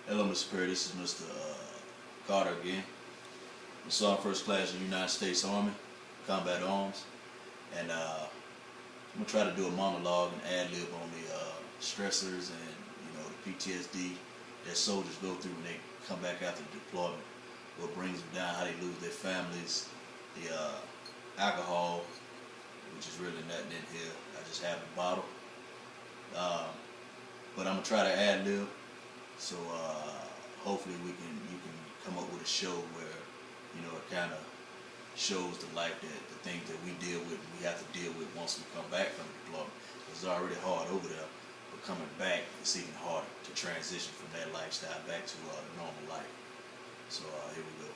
Hello, Mr. Perry. This is Mr. Carter again. I'm Sergeant First Class in the United States Army, Combat Arms, and I'm gonna try to do a monologue and ad lib on the stressors and the PTSD that soldiers go through when they come back after deployment. What brings them down, how they lose their families, the alcohol, which is really nothing in here. I just have a bottle, but I'm gonna try to ad lib. So hopefully you can come up with a show where it kind of shows the life that the things that we deal with, we have to deal with once we come back from the deployment. It's already hard over there, but coming back it's even harder to transition from that lifestyle back to normal life. So here we go.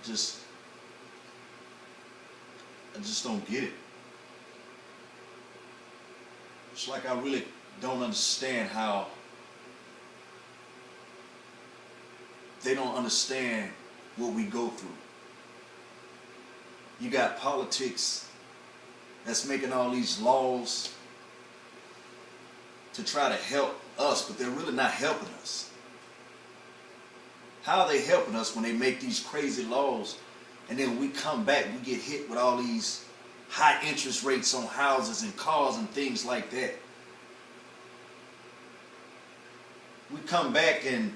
I just don't get it. It's like I really don't understand how they don't understand what we go through. You got politics that's making all these laws to try to help us, but they're really not helping us. How are they helping us when they make these crazy laws and then when we come back we get hit with all these high interest rates on houses and cars and things like that? We come back and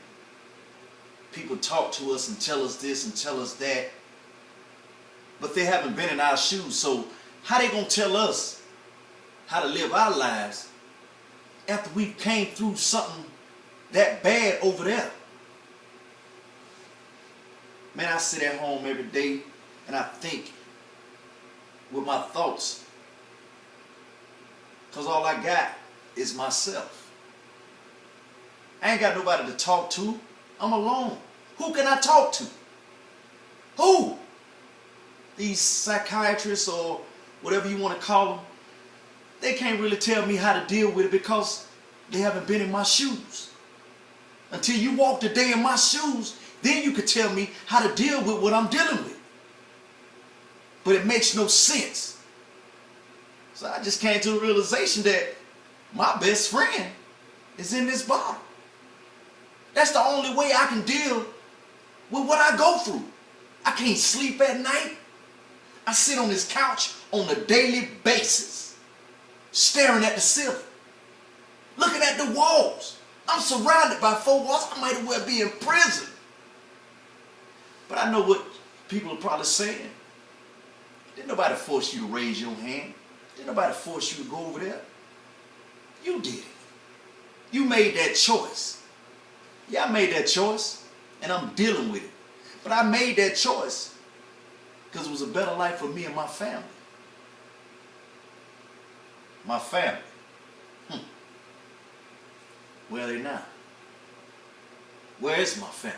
people talk to us and tell us this and tell us that, but they haven't been in our shoes. So how they gonna tell us how to live our lives after we came through something that bad over there? Man, I sit at home every day and I think with my thoughts, because all I got is myself. I ain't got nobody to talk to. I'm alone. Who can I talk to? Who? These psychiatrists or whatever you want to call them, they can't really tell me how to deal with it because they haven't been in my shoes. Until you walk the day in my shoes, then you could tell me how to deal with what I'm dealing with. But it makes no sense. So I just came to the realization that my best friend is in this bottle. That's the only way I can deal with what I go through. I can't sleep at night. I sit on this couch on a daily basis, staring at the ceiling, looking at the walls. I'm surrounded by four walls. I might as well be in prison. But I know what people are probably saying. Didn't nobody force you to raise your hand. Didn't nobody force you to go over there. You did it. You made that choice. Yeah, I made that choice, and I'm dealing with it. But I made that choice because it was a better life for me and my family. My family. Where are they now? Where is my family?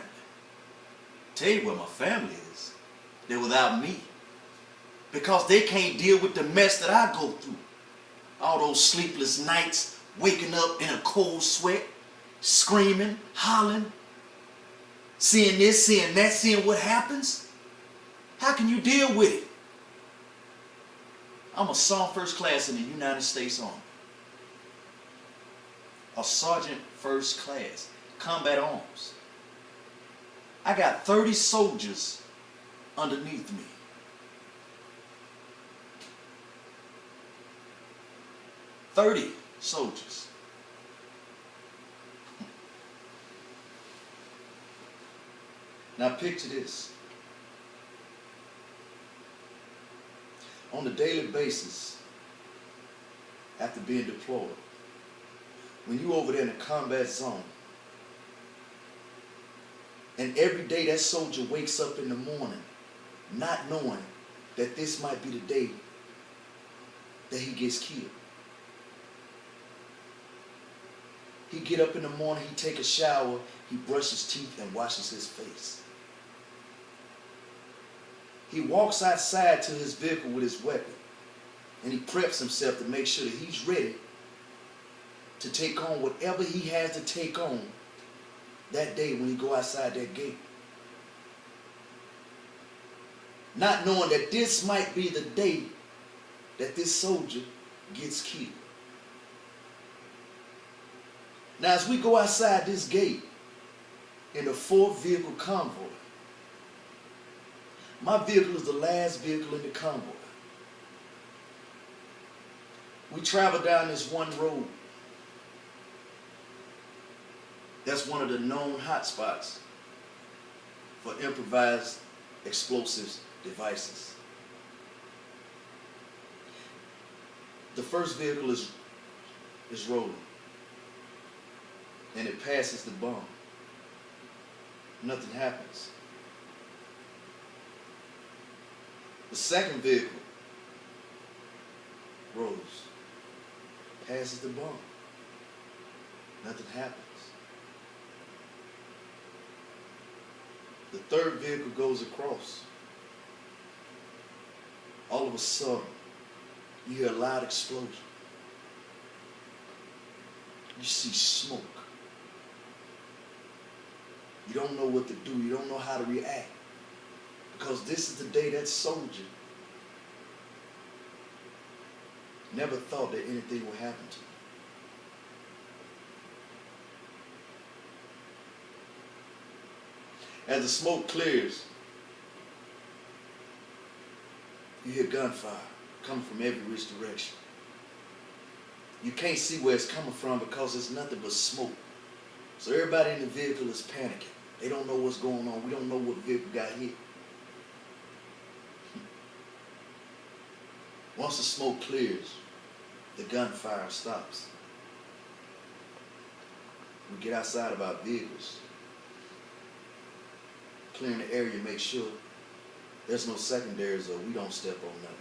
Tell you where my family is. They're without me. Because they can't deal with the mess that I go through. All those sleepless nights, waking up in a cold sweat, screaming, hollering, seeing this, seeing that, seeing what happens. How can you deal with it? I'm a Sergeant First Class in the United States Army. A Sergeant First Class, Combat Arms. I got 30 soldiers underneath me. 30 soldiers. Now picture this. On a daily basis, after being deployed, when you over there in the combat zone, and every day that soldier wakes up in the morning not knowing that this might be the day that he gets killed. He get up in the morning, he take a shower, he brushes teeth and washes his face. He walks outside to his vehicle with his weapon and he preps himself to make sure that he's ready to take on whatever he has to take on that day when he go outside that gate. Not knowing that this might be the day that this soldier gets killed. Now, as we go outside this gate in a 4-vehicle convoy, my vehicle is the last vehicle in the convoy. We travel down this one road. That's one of the known hotspots for improvised explosives devices. The first vehicle is rolling, and it passes the bomb. Nothing happens. The second vehicle rolls, passes the bomb. Nothing happens. The third vehicle goes across. All of a sudden, you hear a loud explosion. You see smoke. You don't know what to do. You don't know how to react. Because this is the day that soldier never thought that anything would happen to him. As the smoke clears, you hear gunfire coming from every which direction. You can't see where it's coming from because it's nothing but smoke. So everybody in the vehicle is panicking. They don't know what's going on. We don't know what vehicle got hit. Once the smoke clears, the gunfire stops. We get outside of our vehicles, clearing the area, make sure there's no secondaries or we don't step on nothing.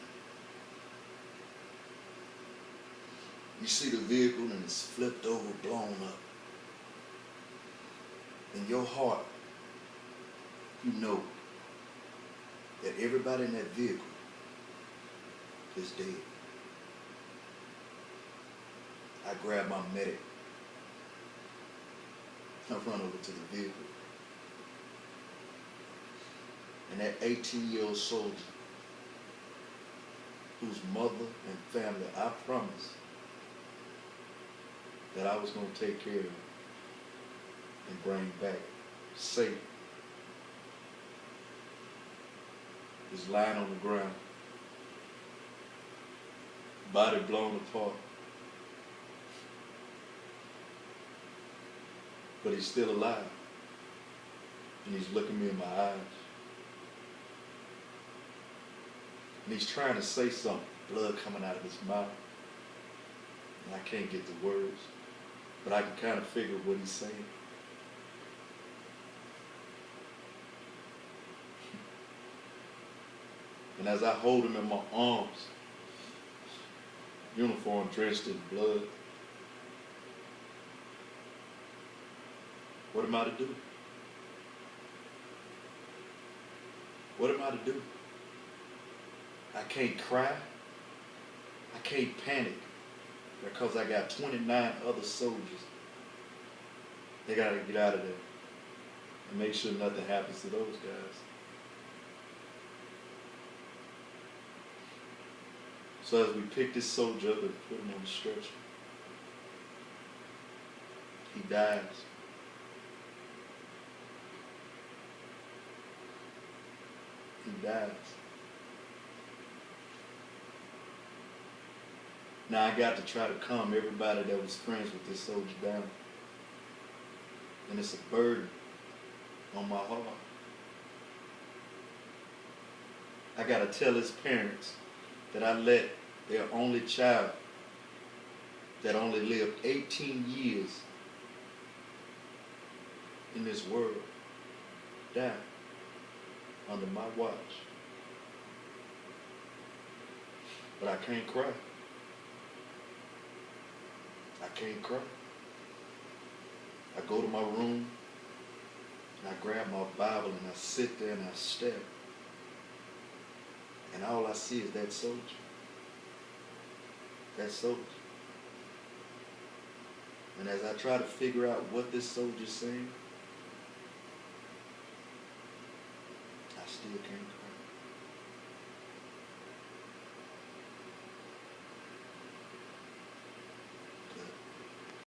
You see the vehicle and it's flipped over, blown up. In your heart, you know that everybody in that vehicle is dead. I grab my medic. I run over to the vehicle. And that 18-year-old soldier whose mother and family I promised that I was going to take care of and bring back safe is lying on the ground, body blown apart. But he's still alive. And he's looking me in my eyes. And he's trying to say something, blood coming out of his mouth. And I can't get the words, but I can kind of figure what he's saying. And as I hold him in my arms, uniform drenched in blood, what am I to do? What am I to do? I can't cry. I can't panic because I got 29 other soldiers. They got to get out of there and make sure nothing happens to those guys. So as we pick this soldier up and put him on the stretcher, he dies. He dies. Now I got to try to calm everybody that was friends with this soldier down. And it's a burden on my heart. I got to tell his parents that I let their only child that only lived 18 years in this world die under my watch. But I can't cry. I can't cry. I go to my room and I grab my Bible and I sit there and I stare. And all I see is that soldier. That soldier. And as I try to figure out what this soldier's saying,